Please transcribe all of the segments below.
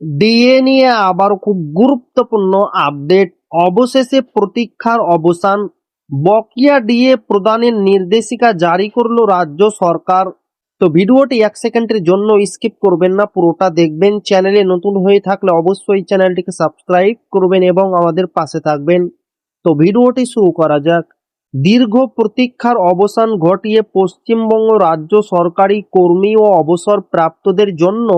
DA নিয়ে আবারও খুব গুরুত্বপূর্ণ আপডেট। অবশেষে প্রতীক্ষার অবসান, বকেয়া ডিএ প্রদানের নির্দেশিকা জারি করলো রাজ্য সরকার। তো ভিডিওটি 1 সেকেন্ডের জন্য স্কিপ করবেন না, পুরোটা দেখবেন। চ্যানেলে নতুন হয়ে থাকলে অবশ্যই চ্যানেলটিকে সাবস্ক্রাইব করবেন এবং আমাদের পাশে থাকবেন। তো ভিডিওটি শুরু করা যাক। দীর্ঘ প্রতীক্ষার অবসান ঘটিয়ে পশ্চিমবঙ্গ রাজ্য সরকারি কর্মী ও অবসরপ্রাপ্তদের জন্য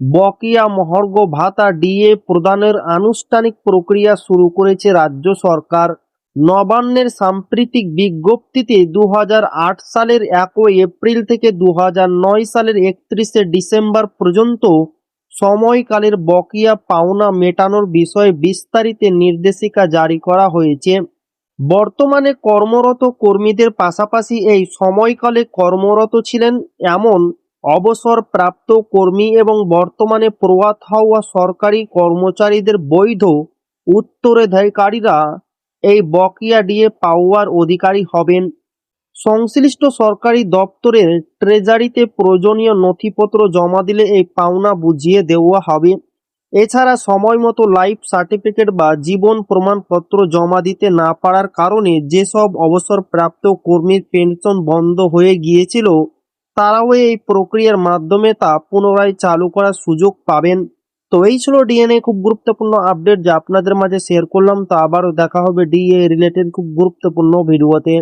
বকেয়া মহার্ঘ ভাতা ডিএ প্রদানের আনুষ্ঠানিক প্রক্রিয়া শুরু করেছে রাজ্য সরকার। নবান্নের সাম্প্রতিক বিজ্ঞপ্তিতে 2008 সালের 1 এপ্রিল থেকে 2009 সালের 31 ডিসেম্বর পর্যন্ত সময়কালের বকেয়া পাওনা মেটানোর বিষয়ে বিস্তারিত নির্দেশিকা জারি করা হয়েছে। বর্তমানে কর্মরত কর্মীদের পাশাপাশি এই সময়কালে কর্মরত ছিলেন এমন অবসরপ্রাপ্ত কর্মী এবং বর্তমানে প্রয়াত হওয়া সরকারি কর্মচারীদের বৈধ উত্তরাধিকারীরা এই বকেয়া ডিএ পাওয়ার অধিকারী হবেন। সংশ্লিষ্ট সরকারি দপ্তরের ট্রেজারিতে প্রয়োজনীয় নথিপত্র জমা দিলে এই পাওনা বুঝিয়ে দেওয়া হবে। এছাড়া সময়মতো লাইফ সার্টিফিকেট বা জীবন প্রমাণপত্র জমা দিতে না পারার কারণে যেসব অবসরপ্রাপ্ত কর্মীর পেনশন বন্ধ হয়ে গিয়েছিল, তারাও এই প্রক্রিয়ার মাধ্যমে তা পুনরায় চালু করার সুযোগ পাবেন। তো এই ছিল ডিএনএ খুব গুরুত্বপূর্ণ আপডেট যা আপনাদের মাঝে শেয়ার করলাম। তো আবারও দেখা হবে ডিএ রিলেটেড খুব গুরুত্বপূর্ণ ভিডিওতে।